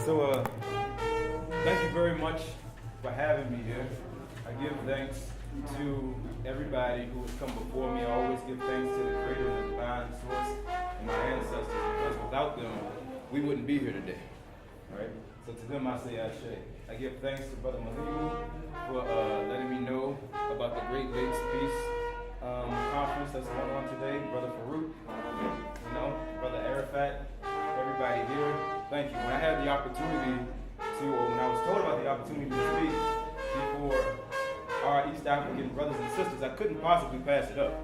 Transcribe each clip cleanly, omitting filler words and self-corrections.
So, thank you very much for having me here. I give thanks to everybody who has come before me. I always give thanks to the Creator and the Divine Source and my ancestors, because without them, we wouldn't be here today. Right? So to them I say Ashe. I give thanks to Brother Malibu for letting me know about the Great Lakes Peace Conference that's going on today. Brother Farouk, Brother Arafat, everybody here. Thank you. When I had the opportunity when I was told about the opportunity to speak before our East African brothers and sisters, I couldn't possibly pass it up,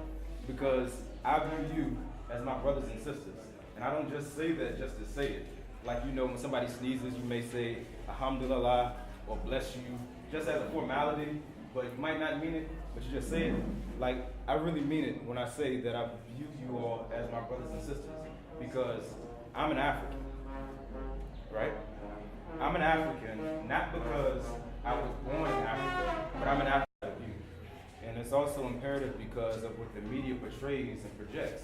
because I view you as my brothers and sisters. And I don't just say that just to say it. Like, when somebody sneezes, you may say, Alhamdulillah, or bless you, just as a formality, but you might not mean it, but you just say it. Like, I really mean it when I say that I view you all as my brothers and sisters, because I'm an African, right? I'm an African, not because I was born in Africa, but I'm an African of you. And it's also imperative because of what the media portrays and projects.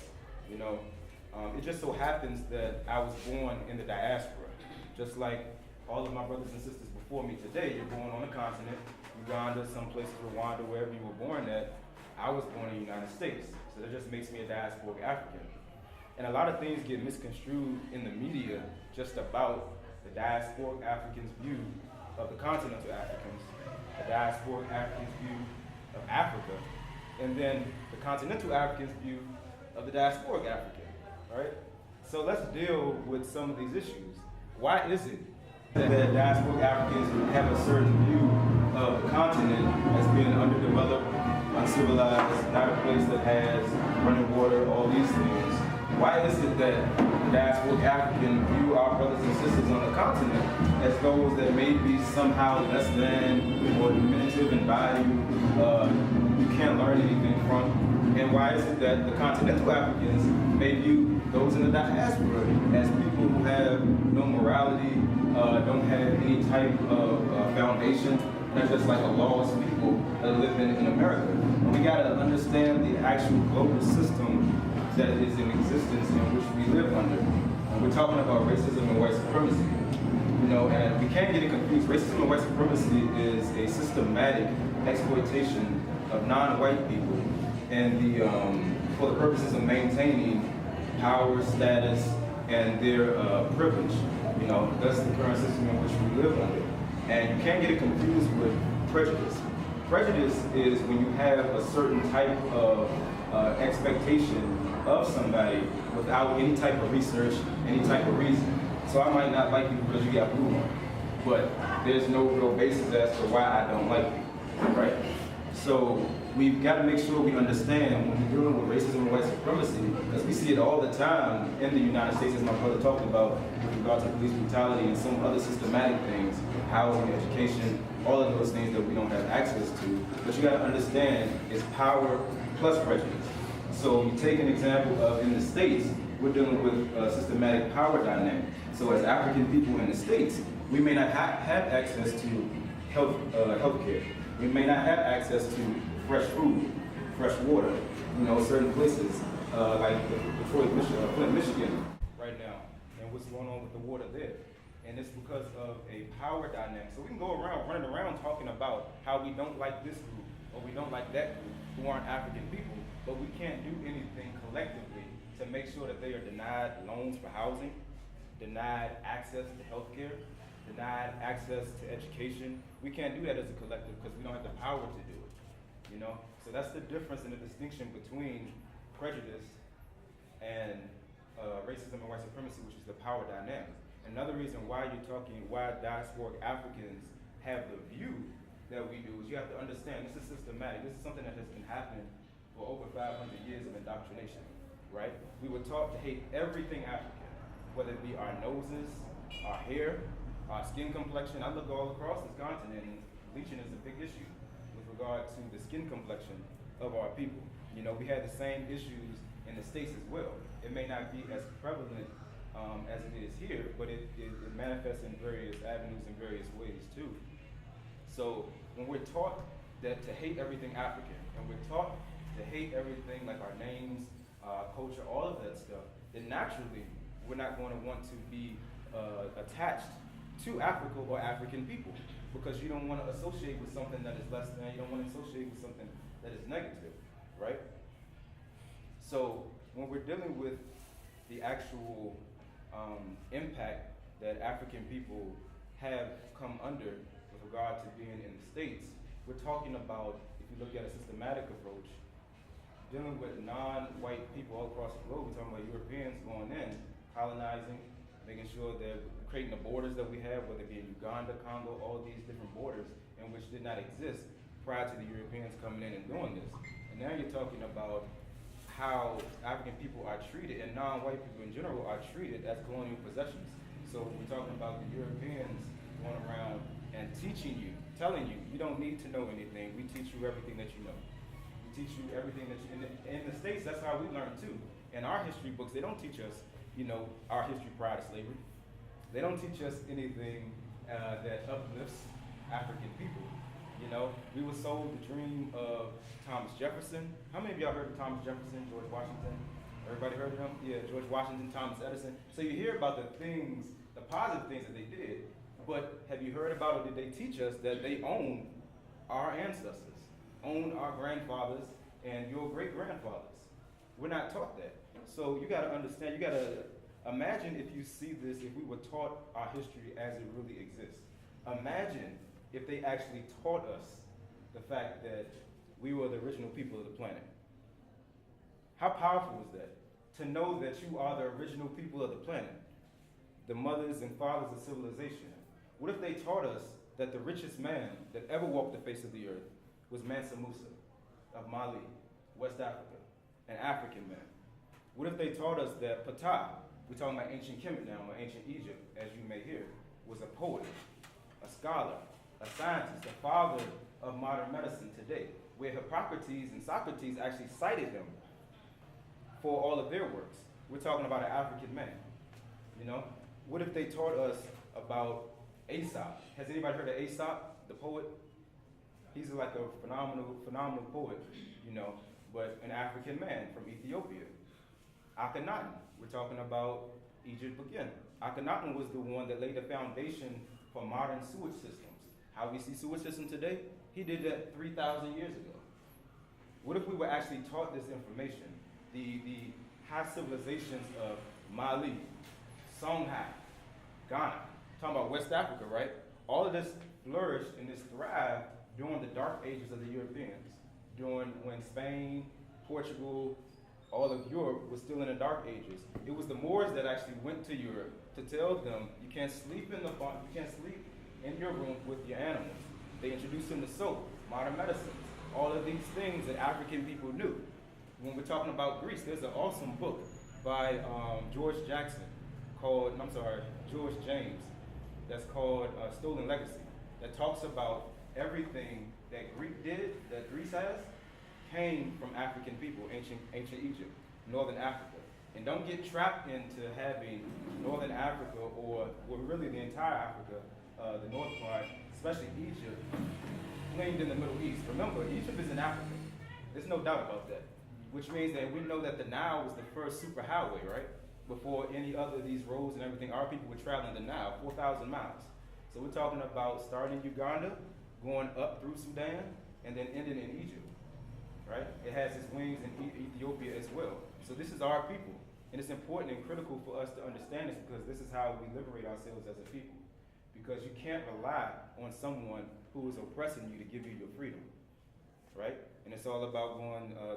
It just so happens that I was born in the diaspora. Just like all of my brothers and sisters before me today, you're born on the continent, Uganda, some places, Rwanda, wherever you were born at. I was born in the United States, so that just makes me a diasporic African. And a lot of things get misconstrued in the media just about the diasporic Africans' view of the continental Africans, the diasporic Africans' view of Africa, and then the continental Africans' view of the diasporic African, right? So let's deal with some of these issues. Why is it that diasporic Africans have a certain view of the continent as being underdeveloped, uncivilized, not a place that has running water, all these things? Why is it that diasporic African view our brothers and sisters on the continent as those that may be somehow less than or diminutive in value, you can't learn anything from? And why is it that the continental Africans may view those in the diaspora as people who have no morality, don't have any type of foundation, they're just like a lost people that live in America? And we gotta understand the actual global system that is in existence in which we live under. And we're talking about racism and white supremacy. And we can't get it confused. Racism and white supremacy is a systematic exploitation of non-white people and for the purposes of maintaining power, status, and their privilege. That's the current system in which we live under. And you can't get it confused with prejudice. Prejudice is when you have a certain type of expectation of somebody without any type of research, any type of reason. So I might not like you because you got blue on, but there's no real basis as to why I don't like you, right? So we've got to make sure we understand when we're dealing with racism and white supremacy, because we see it all the time in the United States, as my brother talked about, with regard to police brutality and some other systematic things, housing, education, all of those things that we don't have access to. But you got to understand it's power plus prejudice. So you take an example of in the States, we're dealing with systematic power dynamic. So as African people in the States, we may not have access to health care. We may not have access to fresh food, fresh water, certain places like Detroit, Flint, Michigan right now, and what's going on with the water there. And it's because of a power dynamic. So we can go around, running around talking about how we don't like this group or we don't like that group who aren't African people, but we can't do anything collectively to make sure that they are denied loans for housing, denied access to health care, denied access to education. We can't do that as a collective because we don't have the power to do it. So that's the difference and the distinction between prejudice and racism and white supremacy, which is the power dynamic. Another reason why diasporic Africans have the view that we do is you have to understand this is systematic. This is something that has been happening for over 500 years of indoctrination, right? We were taught to hate everything African, whether it be our noses, our hair, our skin complexion. I look all across this continent and bleaching is a big issue with regard to the skin complexion of our people. We had the same issues in the States as well. It may not be as prevalent as it is here, but it manifests in various avenues in various ways too. So when we're taught that to hate everything African, and we're taught to hate everything like our names, culture, all of that stuff, then naturally we're not going to want to be attached to Africa or African people, because you don't want to associate with something that is less than, you don't want to associate with something that is negative, right? So when we're dealing with the actual impact that African people have come under with regard to being in the States, we're talking about, if you look at a systematic approach, dealing with non-white people all across the globe. We're talking about Europeans going in, colonizing, making sure that creating the borders that we have, whether it be in Uganda, Congo, all these different borders in which did not exist prior to the Europeans coming in and doing this. And now you're talking about how African people are treated, and non-white people in general are treated as colonial possessions. So we're talking about the Europeans going around and teaching you, telling you, you don't need to know anything. We teach you everything that you know. We teach you everything that you, in the States, that's how we learn too. In our history books, they don't teach us, our history prior to slavery. They don't teach us anything that uplifts African people. We were sold the dream of Thomas Jefferson. How many of y'all heard of Thomas Jefferson, George Washington? Everybody heard of him? Yeah, George Washington, Thomas Edison. So you hear about the things, the positive things that they did, but have you heard about, or did they teach us that they own our ancestors, own our grandfathers and your great-grandfathers? We're not taught that. So you gotta understand, you gotta imagine if you see this, if we were taught our history as it really exists. Imagine if they actually taught us the fact that we were the original people of the planet. How powerful is that? To know that you are the original people of the planet, the mothers and fathers of civilization. What if they taught us that the richest man that ever walked the face of the earth was Mansa Musa of Mali, West Africa, an African man? What if they taught us that Ptah, we're talking about ancient Kemet now, or ancient Egypt, as you may hear, was a poet, a scholar, a scientist, the father of modern medicine today, where Hippocrates and Socrates actually cited him for all of their works. We're talking about an African man. What if they taught us about Aesop? Has anybody heard of Aesop, the poet? He's like a phenomenal poet, but an African man from Ethiopia. Akhenaten, we're talking about Egypt again. Akhenaten was the one that laid the foundation for modern sewage systems. How we see sewage system today, he did that 3,000 years ago. What if we were actually taught this information? The high civilizations of Mali, Songhai, Ghana, talking about West Africa, right? All of this flourished and this thrived during the dark ages of the Europeans, during when Spain, Portugal, all of Europe was still in the dark ages. It was the Moors that actually went to Europe to tell them, you can't sleep in your room with your animals. They introduced them to soap, modern medicines, all of these things that African people knew. When we're talking about Greece, there's an awesome book by George James, that's called Stolen Legacy, that talks about everything that Greece has, came from African people, ancient Egypt, Northern Africa. And don't get trapped into having Northern Africa, or really the entire Africa, the north part, especially Egypt, claimed in the Middle East. Remember, Egypt is in Africa. There's no doubt about that. Which means that we know that the Nile was the first superhighway, right? Before any other of these roads and everything, our people were traveling the Nile, 4,000 miles. So we're talking about starting in Uganda, going up through Sudan, and then ending in Egypt, right? It has its wings in Ethiopia as well. So this is our people. And it's important and critical for us to understand this, because this is how we liberate ourselves as a people. Because you can't rely on someone who is oppressing you to give you your freedom, right? And it's all about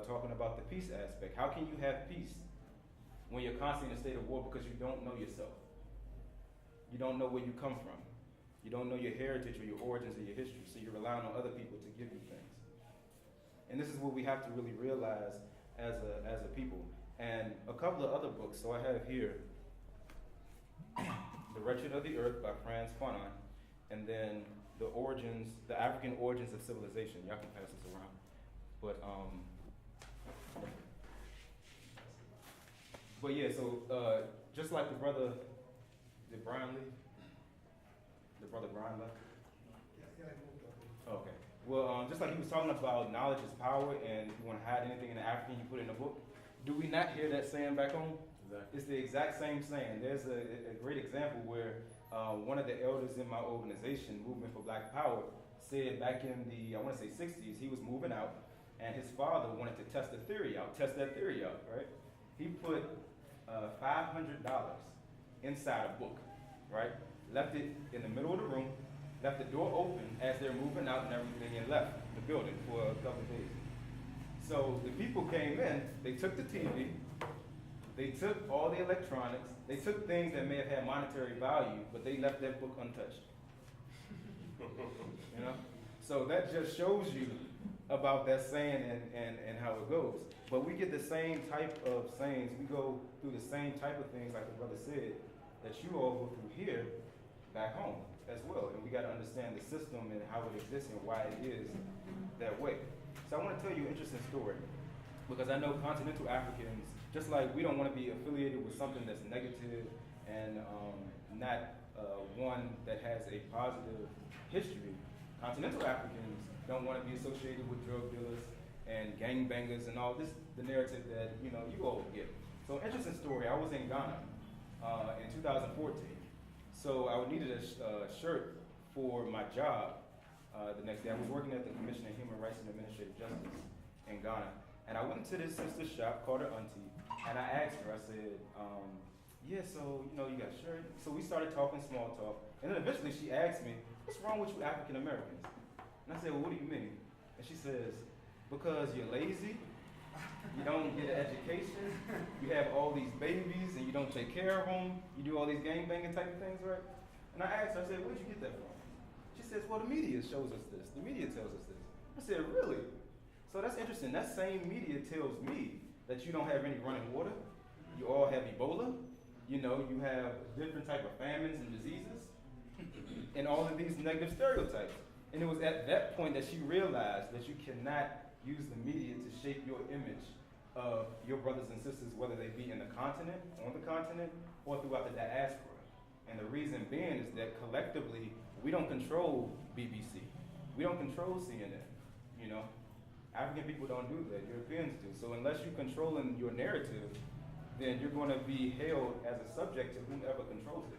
talking about the peace aspect. How can you have peace when you're constantly in a state of war because you don't know yourself? You don't know where you come from. You don't know your heritage or your origins or your history, so you're relying on other people to give you things. And this is what we have to really realize as a people. And a couple of other books. So I have here The Wretched of the Earth by Franz Fanon, and then the African Origins of Civilization. Y'all can pass this around. But yeah, so just like the brother Brian left? Okay. Well, just like he was talking about knowledge is power, and if you want to hide anything in the African, you put it in a book. Do we not hear that saying back home? It's the exact same saying. There's a great example where one of the elders in my organization, Movement for Black Power, said back in the, I want to say 60s, he was moving out, and his father wanted to test that theory out, right? He put $500 inside a book, right? Left it in the middle of the room, left the door open as they're moving out and everything, and left the building for a couple of days. So the people came in, they took the TV, they took all the electronics, they took things that may have had monetary value, but they left that book untouched. You know? So that just shows you about that saying and how it goes. But we get the same type of sayings, we go through the same type of things, like the brother said, that you all go through here back home as well. And we got to understand the system and how it exists and why it is that way. So I want to tell you an interesting story, because I know continental Africans, just like we don't want to be affiliated with something that's negative and not one that has a positive history, continental Africans don't want to be associated with drug dealers and gangbangers and all this, the narrative that you all get. So interesting story, I was in Ghana in 2014. So I needed a shirt for my job the next day. I was working at the Commission on Human Rights and Administrative Justice in Ghana. And I went to this sister's shop, called her auntie, and I asked her, I said, yeah, so, you got a shirt? So we started talking small talk. And then eventually she asked me, what's wrong with you African Americans? And I said, well, what do you mean? And she says, because you're lazy, you don't get an education, you have all these babies and you don't take care of them, you do all these gangbanging type of things, right? And I asked her, I said, where'd you get that from? She says, well, the media shows us this. The media tells us this. I said, really? So that's interesting. That same media tells me that you don't have any running water, you all have Ebola, you have different type of famines and diseases, and all of these negative stereotypes. And it was at that point that she realized that you cannot use the media to shape your image of your brothers and sisters, whether they be in the continent, on the continent, or throughout the diaspora. And the reason being is that collectively, we don't control BBC. We don't control CNN, African people don't do that, Europeans do. So unless you're controlling your narrative, then you're going to be held as a subject to whomever controls it.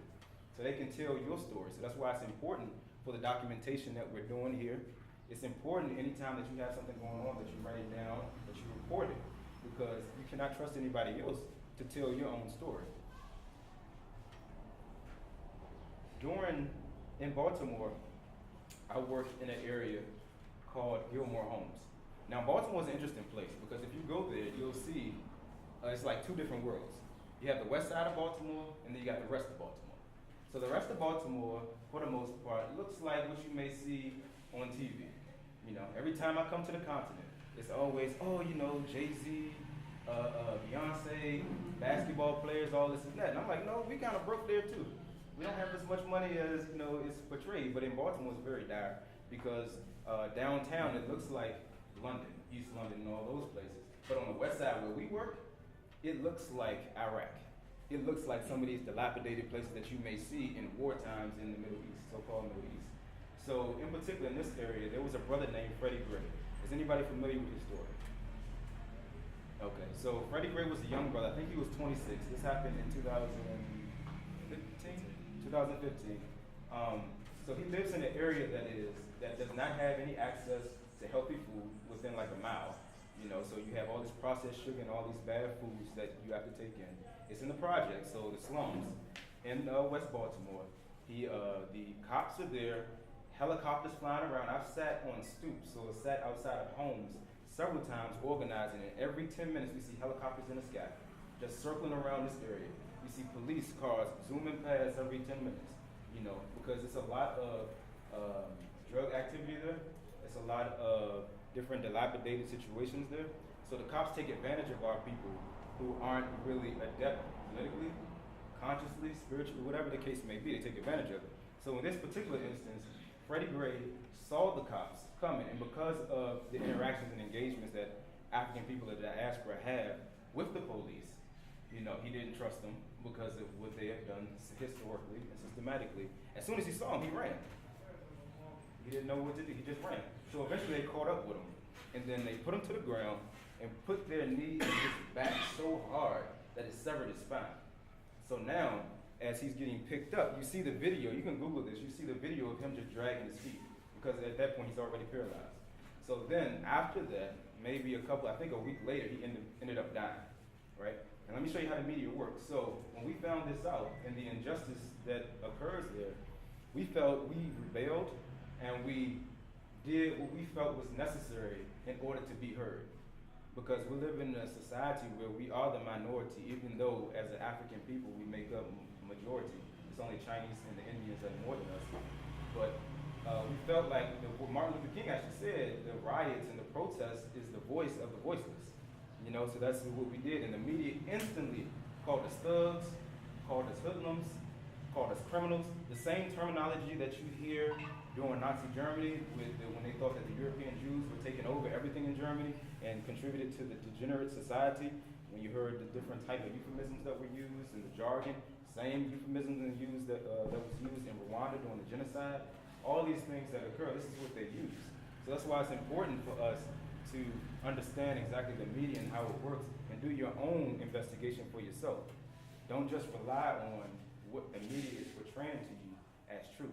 So they can tell your story. So that's why it's important for the documentation that we're doing here. It's important anytime that you have something going on that you write it down, that you report it, because you cannot trust anybody else to tell your own story. In Baltimore, I worked in an area called Gilmore Homes. Now, Baltimore is an interesting place because if you go there, you'll see it's like two different worlds. You have the west side of Baltimore, and then you got the rest of Baltimore. So the rest of Baltimore, for the most part, looks like what you may see on TV. Every time I come to the continent, it's always, Jay-Z, Beyonce, basketball players, all this and that. And I'm like, no, we kind of broke there too. We don't have as much money as, is portrayed, but in Baltimore it's very dire because downtown it looks like London, East London, and all those places. But on the west side where we work, it looks like Iraq. It looks like some of these dilapidated places that you may see in war times in the Middle East, so-called Middle East. So in particular in this area, there was a brother named Freddie Gray. Is anybody familiar with his story? Okay, so Freddie Gray was a young brother. I think he was 26. This happened in 2015. So he lives in an area that does not have any access to healthy food within like a mile. So you have all this processed sugar and all these bad foods that you have to take in. It's in the projects, so the slums in West Baltimore. The cops are there, helicopters flying around. I've sat on stoops, so sat outside of homes several times organizing it. Every 10 minutes we see helicopters in the sky, just circling around this area. We see police cars zooming past every 10 minutes, because it's a lot of drug activity there. It's a lot of different dilapidated situations there. So the cops take advantage of our people who aren't really adept politically, consciously, spiritually, whatever the case may be. They take advantage of it. So in this particular instance, Freddie Gray saw the cops coming, and because of the interactions and engagements that African people of the diaspora have with the police, he didn't trust them because of what they have done historically and systematically. As soon as he saw him, he ran. He didn't know what to do, he just ran. So eventually they caught up with him, and then they put him to the ground and put their knee in his back so hard that it severed his spine. So now, as he's getting picked up, you see the video, you can Google this, you see the video of him just dragging his feet, because at that point he's already paralyzed. So then, after that, maybe I think a week later, he ended up dying, right? And let me show you how the media works. So when we found this out and the injustice that occurs there, we rebelled, and we did what we felt was necessary in order to be heard. Because we live in a society where we are the minority, even though as an African people we make up majority. It's only Chinese and the Indians that are more than us. But we felt like what Martin Luther King actually said, the riots and the protests is the voice of the voiceless. You know, so that's what we did. And the media instantly called us thugs, called us hoodlums, called us criminals. The same terminology that you hear during Nazi Germany when they thought that the European Jews were taking over everything in Germany and contributed to the degenerate society. When you heard the different type of euphemisms that were used and the jargon, same euphemisms that was used in Rwanda during the genocide. All these things that occur, this is what they use. So that's why it's important for us to understand exactly the media and how it works and do your own investigation for yourself. Don't just rely on what the media is portraying to you as truth,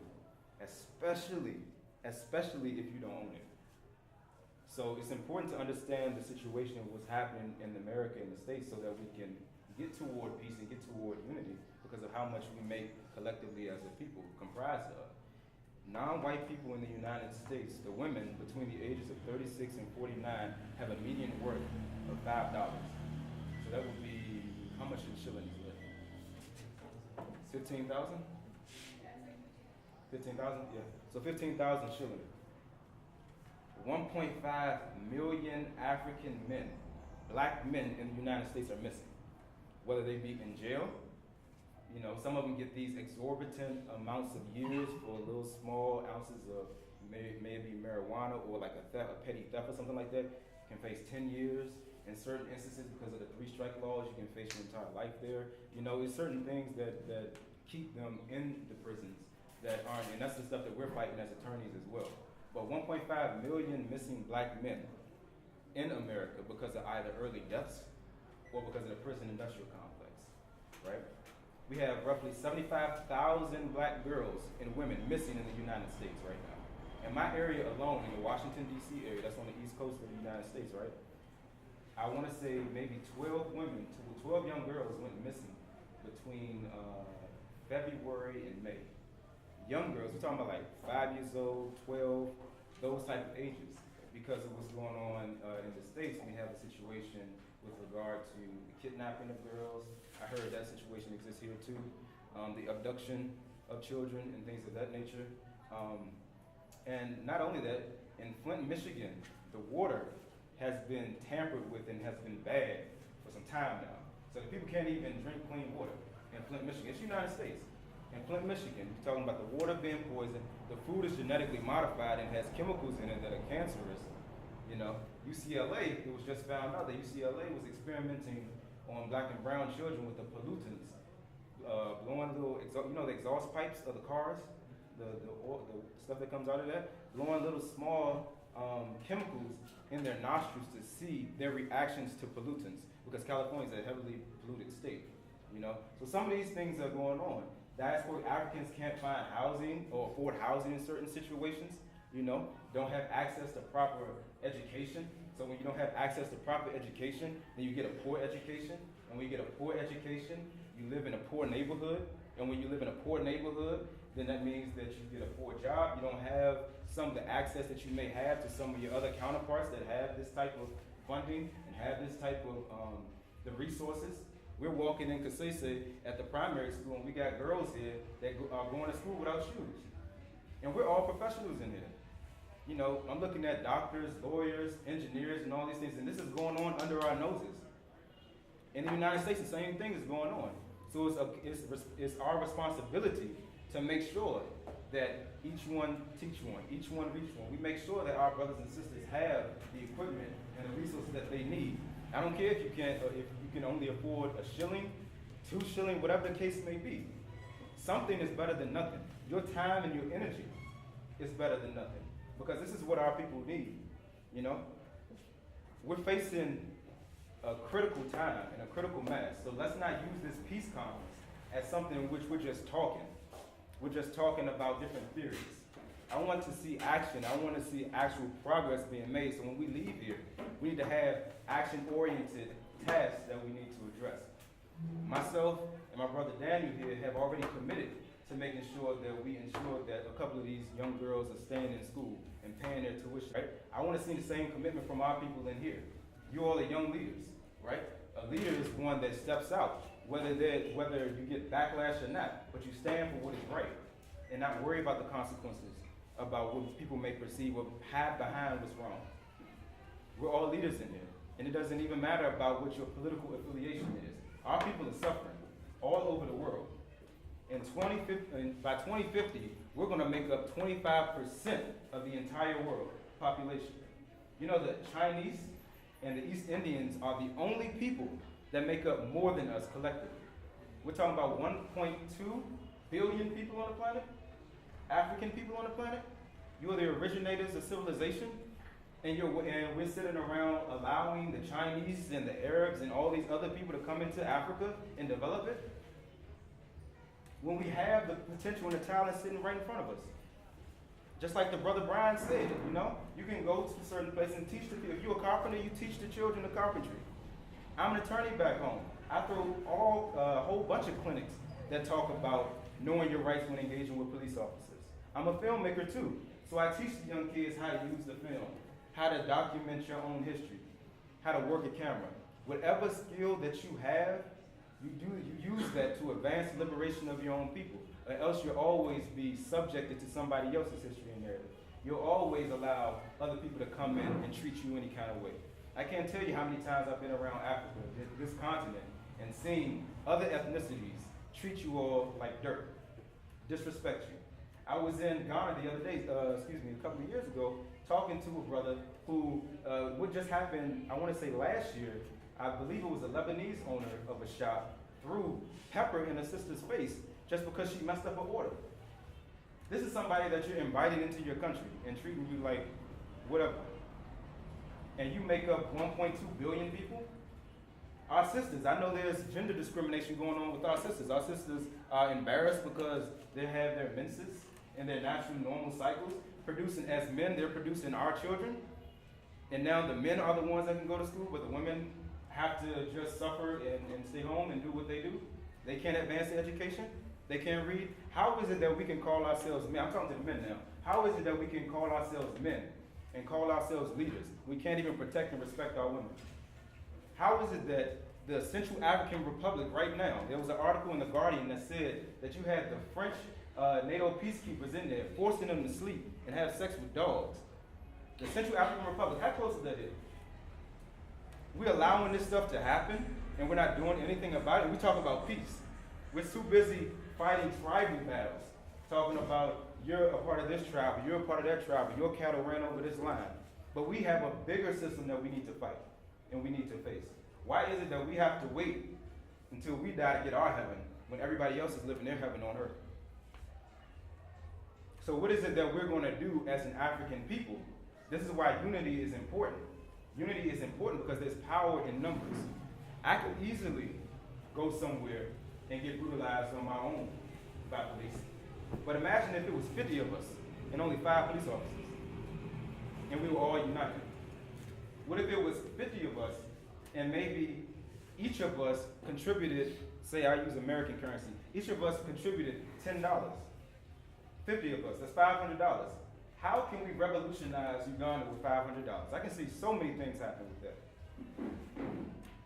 especially if you don't own it. So it's important to understand the situation of what's happening in America and the States so that we can get toward peace and get toward unity because of how much we make collectively as a people comprised of. Non-white people in the United States, the women between the ages of 36 and 49 have a median worth of $5. So that would be, how much in shillings is that? 15,000? 15,000? Yeah. So 15,000 shillings. 1.5 million African men, black men in the United States are missing. Whether they be in jail, you know, some of them get these exorbitant amounts of years for little small ounces of maybe marijuana or like a petty theft or something like that. You can face 10 years. In certain instances, because of the 3-strike laws, you can face your entire life there. You know, it's certain things that keep them in the prisons that aren't, and that's the stuff that we're fighting as attorneys as well. But 1.5 million missing black men in America because of either early deaths or because of the prison industrial complex, right? We have roughly 75,000 black girls and women missing in the United States right now. In my area alone, in the Washington, D.C. area, that's on the East Coast of the United States, right? I want to say maybe 12 young girls went missing between February and May. Young girls, we're talking about like 5 years old, 12, those type of ages. Because of what's going on in the States, we have a situation with regard to the kidnapping of girls. I heard that situation exists here too. The abduction of children and things of that nature. And not only that, in Flint, Michigan, the water has been tampered with and has been bad for some time now. So the people can't even drink clean water in Flint, Michigan. It's the United States. In Flint, Michigan, you're talking about the water being poisoned, the food is genetically modified and has chemicals in it that are cancerous. You know, UCLA, it was just found out that UCLA was experimenting on black and brown children with the pollutants, blowing little, the exhaust pipes of the cars, the stuff that comes out of that, blowing little small chemicals in their nostrils to see their reactions to pollutants, because California is a heavily polluted state, you know. So some of these things are going on. Diasporic Africans can't find housing or afford housing in certain situations, you know, don't have access to proper education. So when you don't have access to proper education, then you get a poor education. And when you get a poor education, you live in a poor neighborhood. And when you live in a poor neighborhood, then that means that you get a poor job. You don't have some of the access that you may have to some of your other counterparts that have this type of funding and have this type of the resources. We're walking in Kasese at the primary school, and we got girls here that are going to school without shoes. And we're all professionals in here. You know, I'm looking at doctors, lawyers, engineers, and all these things, and this is going on under our noses. In the United States, the same thing is going on. So it's our responsibility to make sure that each one teach one, each one reach one. We make sure that our brothers and sisters have the equipment and the resources that they need. I don't care if you can only afford a shilling, 2 shillings, whatever the case may be. Something is better than nothing. Your time and your energy is better than nothing. Because this is what our people need, you know? We're facing a critical time and a critical mass. So let's not use this peace conference as something in which we're just talking. We're just talking about different theories. I want to see action. I want to see actual progress being made. So when we leave here, we need to have action-oriented tasks that we need to address. Myself and my brother Daniel here have already committed to making sure that we ensure that a couple of these young girls are staying in school and paying their tuition, right? I want to see the same commitment from our people in here. You all are young leaders, right? A leader is one that steps out, whether you get backlash or not, but you stand for what is right and not worry about the consequences, about what people may perceive or hide behind what's wrong. We're all leaders in here, and it doesn't even matter about what your political affiliation is. Our people are suffering all over the world. By 2050, we're going to make up 25% of the entire world population. You know, the Chinese and the East Indians are the only people that make up more than us collectively. We're talking about 1.2 billion people on the planet, African people on the planet. You are the originators of civilization, and we're sitting around allowing the Chinese and the Arabs and all these other people to come into Africa and develop it, when we have the potential and the talent sitting right in front of us. Just like the brother Brian said, you know, you can go to certain places and teach the people. If you're a carpenter, you teach the children the carpentry. I'm an attorney back home. I throw a whole bunch of clinics that talk about knowing your rights when engaging with police officers. I'm a filmmaker too, so I teach the young kids how to use the film, how to document your own history, how to work a camera. Whatever skill that you have, you use that to advance the liberation of your own people, or else you'll always be subjected to somebody else's history and narrative. You'll always allow other people to come in and treat you any kind of way. I can't tell you how many times I've been around Africa, this continent, and seen other ethnicities treat you all like dirt, disrespect you. I was in Ghana the other day, a couple of years ago, talking to a brother who, what just happened, I want to say last year, I believe it was a Lebanese owner of a shop, threw pepper in a sister's face just because she messed up her order. This is somebody that you're inviting into your country and treating you like whatever. And you make up 1.2 billion people. Our sisters, I know there's gender discrimination going on with our sisters. Our sisters are embarrassed because they have their menses and their natural normal cycles. Producing, as men, they're producing our children. And now the men are the ones that can go to school, but the women have to just suffer and stay home and do what they do. They can't advance their education. They can't read. How is it that we can call ourselves men? I'm talking to the men now. How is it that we can call ourselves men and call ourselves leaders? We can't even protect and respect our women. How is it that the Central African Republic right now, there was an article in The Guardian that said that you had the French NATO peacekeepers in there forcing them to sleep and have sex with dogs. The Central African Republic, how close is that here? We're allowing this stuff to happen, and we're not doing anything about it. We talk about peace. We're too busy fighting tribal battles, talking about you're a part of this tribe, you're a part of that tribe, your cattle ran over this line. But we have a bigger system that we need to fight and we need to face. Why is it that we have to wait until we die to get our heaven when everybody else is living their heaven on earth? So what is it that we're going to do as an African people? This is why unity is important. Unity is important because there's power in numbers. I could easily go somewhere and get brutalized on my own by police. But imagine if it was 50 of us and only 5 police officers, and we were all united. What if it was 50 of us and maybe each of us contributed, say I use American currency, each of us contributed $10. 50 of us, that's $500. How can we revolutionize Uganda with $500? I can see so many things happen with that.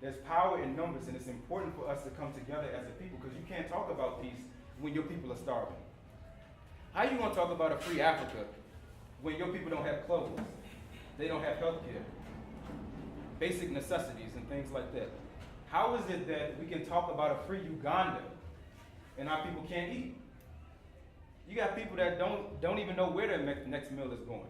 There's power in numbers, and it's important for us to come together as a people, because you can't talk about peace when your people are starving. How are you going to talk about a free Africa when your people don't have clothes, they don't have health care, basic necessities and things like that? How is it that we can talk about a free Uganda and our people can't eat? You got people that don't even know where their next meal is going.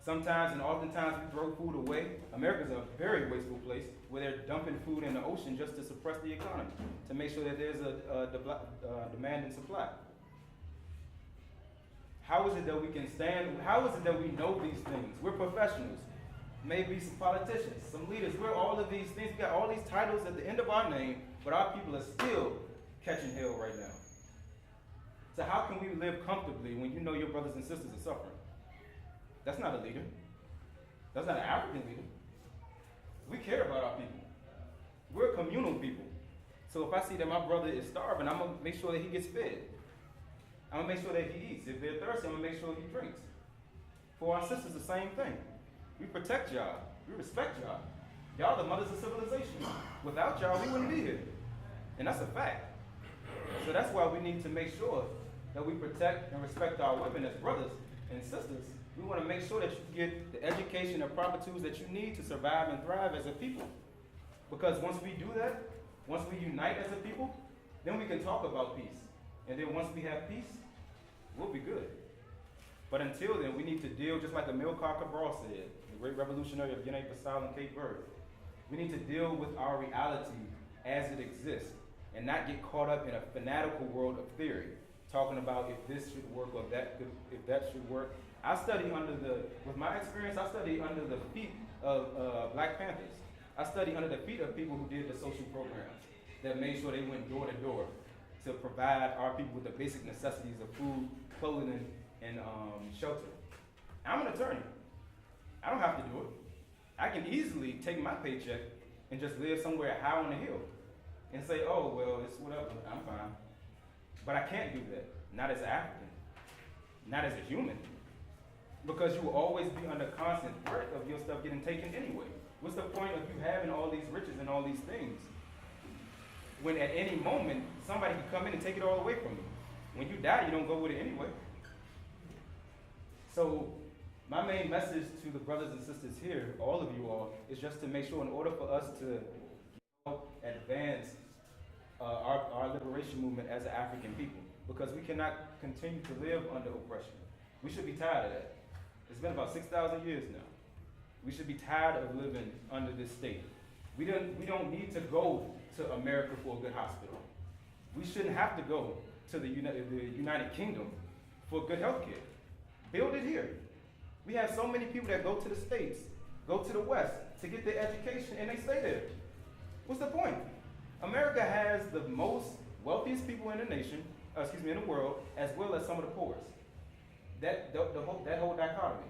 Sometimes and oftentimes we throw food away. America's a very wasteful place where they're dumping food in the ocean just to suppress the economy, to make sure that there's a demand and supply. How is it that we can stand? How is it that we know these things? We're professionals. maybe some politicians, some leaders. We're all of these things. We got all these titles at the end of our name, but our people are still catching hell right now. So how can we live comfortably when you know your brothers and sisters are suffering? That's not a leader. That's not an African leader. We care about our people. We're a communal people. So if I see that my brother is starving, I'm going to make sure that he gets fed. I'm going to make sure that he eats. If they're thirsty, I'm going to make sure he drinks. For our sisters, the same thing. We protect y'all. We respect y'all. Y'all the mothers of civilization. Without y'all, we wouldn't be here. And that's a fact. So that's why we need to make sure that we protect and respect our women as brothers and sisters. We want to make sure that you get the education and proper tools that you need to survive and thrive as a people. Because once we do that, once we unite as a people, then we can talk about peace. And then once we have peace, we'll be good. But until then, we need to deal, just like Amilcar Cabral said, the great revolutionary of Guinea-Bissau and Cape Verde. We need to deal with our reality as it exists and not get caught up in a fanatical world of theory, talking about if this should work or if that should work. With my experience, I study under the feet of Black Panthers. I study under the feet of people who did the social programs that made sure they went door to door to provide our people with the basic necessities of food, clothing, and shelter. I'm an attorney. I don't have to do it. I can easily take my paycheck and just live somewhere high on the hill and say, oh, well, it's whatever, I'm fine. But I can't do that, not as an African, not as a human, because you will always be under constant threat of your stuff getting taken anyway. What's the point of you having all these riches and all these things when at any moment somebody can come in and take it all away from you? When you die, you don't go with it anyway. So my main message to the brothers and sisters here, all of you all, is just to make sure in order for us to advance our liberation movement as an African people, because we cannot continue to live under oppression. We should be tired of that. It's been about 6,000 years now. We should be tired of living under this state. We don't need to go to America for a good hospital. We shouldn't have to go to the United Kingdom for good health care. Build it here. We have so many people that go to the States, go to the West to get their education, and they stay there. What's the point? America has the most wealthiest people in the nation, in the world, as well as some of the poorest. That whole dichotomy.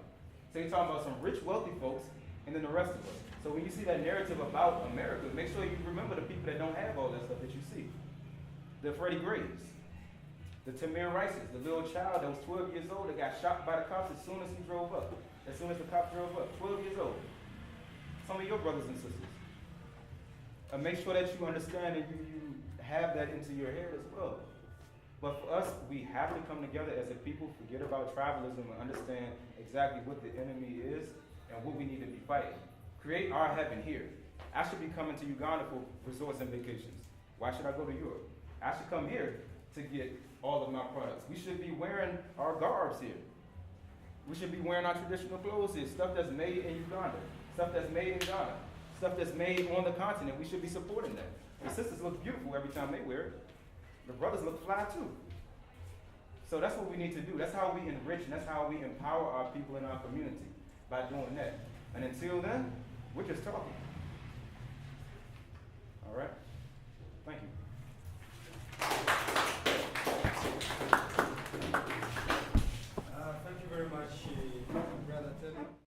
So you're talking about some rich, wealthy folks, and then the rest of us. So when you see that narrative about America, make sure you remember the people that don't have all that stuff that you see. The Freddie Grays, the Tamir Rices, the little child that was 12 years old that got shot by the cops as soon as he drove up. As soon as the cops drove up, 12 years old. Some of your brothers and sisters. Make sure that you understand and you have that into your head as well. But for us, we have to come together as a people, forget about tribalism, and understand exactly what the enemy is and what we need to be fighting. Create our heaven here. I should be coming to Uganda for resorts and vacations. Why should I go to Europe? I should come here to get all of my products. We should be wearing our garbs here. We should be wearing our traditional clothes here, stuff that's made in Uganda, stuff that's made in Ghana, stuff that's made on the continent. We should be supporting that. The sisters look beautiful every time they wear it. The brothers look fly too. So that's what we need to do. That's how we enrich and that's how we empower our people in our community, by doing that. And until then, we're just talking. All right? Thank you. Thank you very much, Brother Teddy.